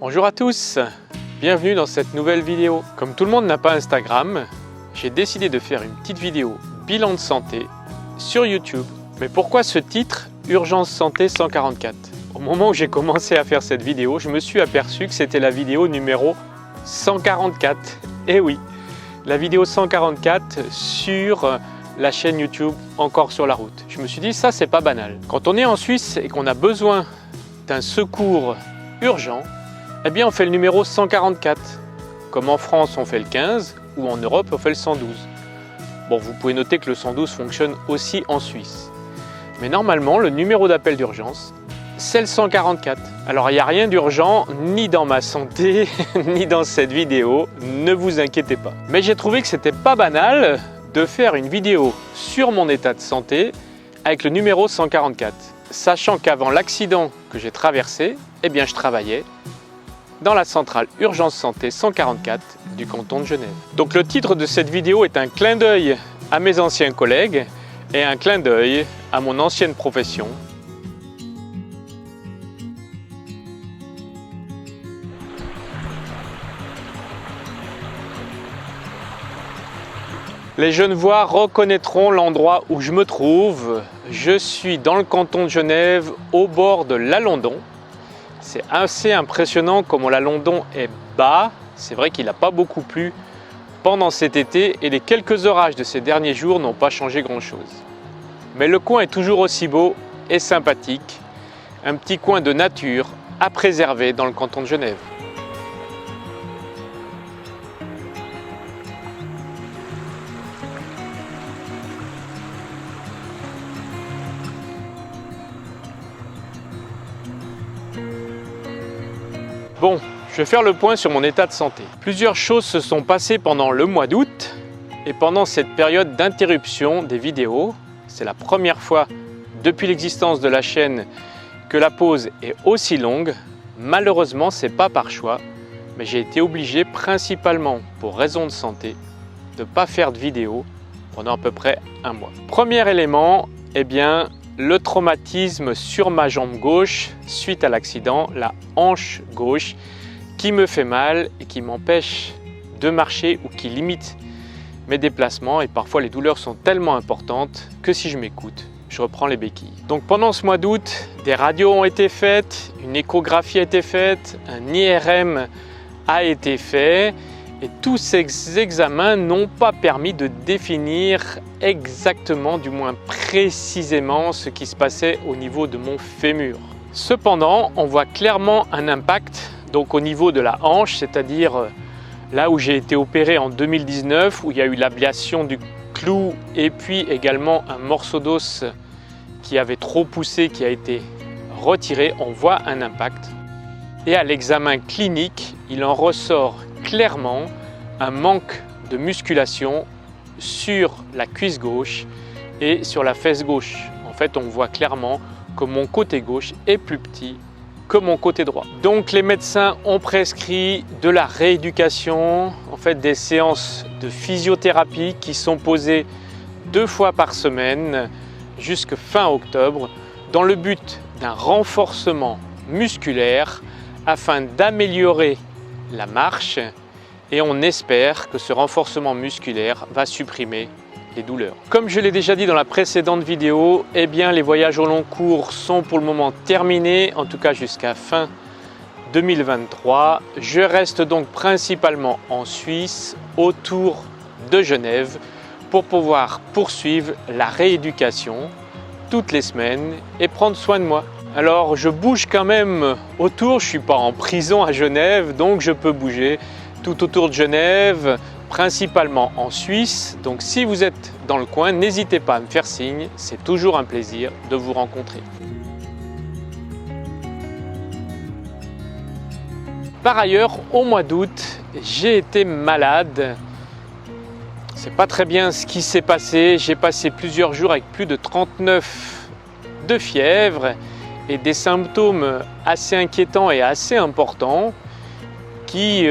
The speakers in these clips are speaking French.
Bonjour à tous, bienvenue dans cette nouvelle vidéo. Comme tout le monde n'a pas Instagram, j'ai décidé de faire une petite vidéo bilan de santé sur YouTube. Mais pourquoi ce titre Urgence Santé 144? Au moment où j'ai commencé à faire cette vidéo, je me suis aperçu que c'était la vidéo numéro 144. Eh oui, la vidéo 144 sur la chaîne YouTube Encore sur la route. Je me suis dit, ça c'est pas banal. Quand on est en Suisse et qu'on a besoin d'un secours urgent, eh bien on fait le numéro 144. Comme en France on fait le 15 ou en Europe on fait le 112. Bon, vous pouvez noter que le 112 fonctionne aussi en Suisse. Mais normalement le numéro d'appel d'urgence c'est le 144. Alors il n'y a rien d'urgent ni dans ma santé ni dans cette vidéo, ne vous inquiétez pas. Mais j'ai trouvé que c'était pas banal de faire une vidéo sur mon état de santé avec le numéro 144. Sachant qu'avant l'accident que j'ai traversé, eh bien je travaillais dans la centrale Urgence Santé 144 du canton de Genève. Donc le titre de cette vidéo est un clin d'œil à mes anciens collègues et un clin d'œil à mon ancienne profession. Les Genevois reconnaîtront l'endroit où je me trouve. Je suis dans le canton de Genève, au bord de l'Alondon. C'est assez impressionnant comment l'Alondon est bas. C'est vrai qu'il n'a pas beaucoup plu pendant cet été et les quelques orages de ces derniers jours n'ont pas changé grand-chose. Mais le coin est toujours aussi beau et sympathique. Un petit coin de nature à préserver dans le canton de Genève. Bon, je vais faire le point sur mon état de santé. Plusieurs choses se sont passées pendant le mois d'août et pendant cette période d'interruption des vidéos. C'est la première fois depuis l'existence de la chaîne que la pause est aussi longue. Malheureusement, ce n'est pas par choix, mais j'ai été obligé principalement pour raison de santé de ne pas faire de vidéo pendant à peu près un mois. Premier élément, eh bien, le traumatisme sur ma jambe gauche suite à l'accident, la hanche gauche qui me fait mal et qui m'empêche de marcher ou qui limite mes déplacements et parfois les douleurs sont tellement importantes que si je m'écoute, je reprends les béquilles. Donc pendant ce mois d'août, des radios ont été faites, une échographie a été faite, un IRM a été fait et tous ces examens n'ont pas permis de définir exactement, du moins précisément, ce qui se passait au niveau de mon fémur. Cependant, on voit clairement un impact donc au niveau de la hanche, c'est-à-dire là où j'ai été opéré en 2019, où il y a eu l'ablation du clou et puis également un morceau d'os qui avait trop poussé, qui a été retiré, on voit un impact. Et à l'examen clinique, il en ressort clairement un manque de musculation sur la cuisse gauche et sur la fesse gauche. En fait, on voit clairement que mon côté gauche est plus petit que mon côté droit. Donc les médecins ont prescrit de la rééducation, en fait des séances de physiothérapie qui sont posées 2 fois par semaine jusqu'à fin octobre dans le but d'un renforcement musculaire afin d'améliorer la marche et on espère que ce renforcement musculaire va supprimer les douleurs. Comme je l'ai déjà dit dans la précédente vidéo, eh bien les voyages au long cours sont pour le moment terminés, en tout cas jusqu'à fin 2023. Je reste donc principalement en Suisse, autour de Genève, pour pouvoir poursuivre la rééducation toutes les semaines et prendre soin de moi. Alors je bouge quand même autour, je ne suis pas en prison à Genève, donc je peux bouger tout autour de Genève, principalement en Suisse. Donc si vous êtes dans le coin, n'hésitez pas à me faire signe, c'est toujours un plaisir de vous rencontrer. Par ailleurs, au mois d'août, j'ai été malade. C'est pas très bien ce qui s'est passé. J'ai passé plusieurs jours avec plus de 39 de fièvre et des symptômes assez inquiétants et assez importants qui,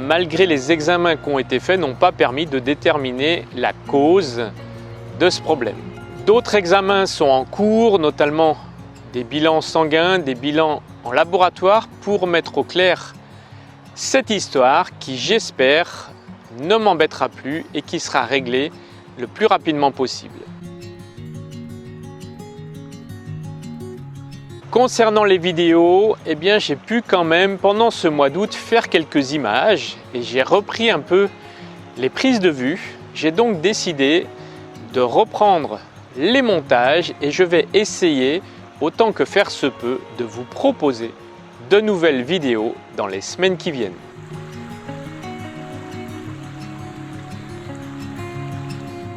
malgré les examens qui ont été faits, n'ont pas permis de déterminer la cause de ce problème. D'autres examens sont en cours, notamment des bilans sanguins, des bilans en laboratoire pour mettre au clair cette histoire qui, j'espère, ne m'embêtera plus et qui sera réglée le plus rapidement possible. Concernant les vidéos, eh bien, j'ai pu quand même, pendant ce mois d'août, faire quelques images et j'ai repris un peu les prises de vue. J'ai donc décidé de reprendre les montages et je vais essayer, autant que faire se peut, de vous proposer de nouvelles vidéos dans les semaines qui viennent.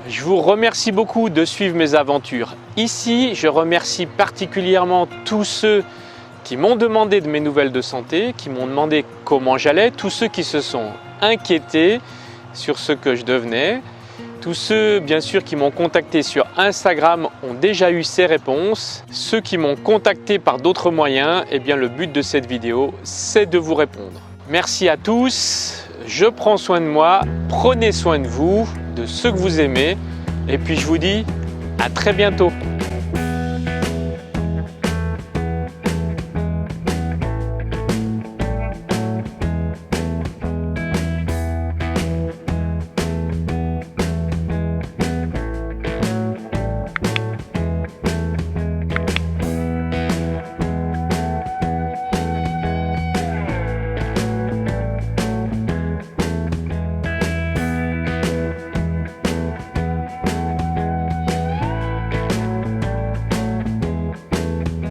Je vous remercie beaucoup de suivre mes aventures ici. Je remercie particulièrement tous ceux qui m'ont demandé de mes nouvelles de santé, qui m'ont demandé comment j'allais, tous ceux qui se sont inquiétés sur ce que je devenais. Tous ceux, bien sûr, qui m'ont contacté sur Instagram ont déjà eu ces réponses. Ceux qui m'ont contacté par d'autres moyens, eh bien, le but de cette vidéo, c'est de vous répondre. Merci à tous, je prends soin de moi, prenez soin de vous, de ceux que vous aimez, et puis je vous dis à très bientôt.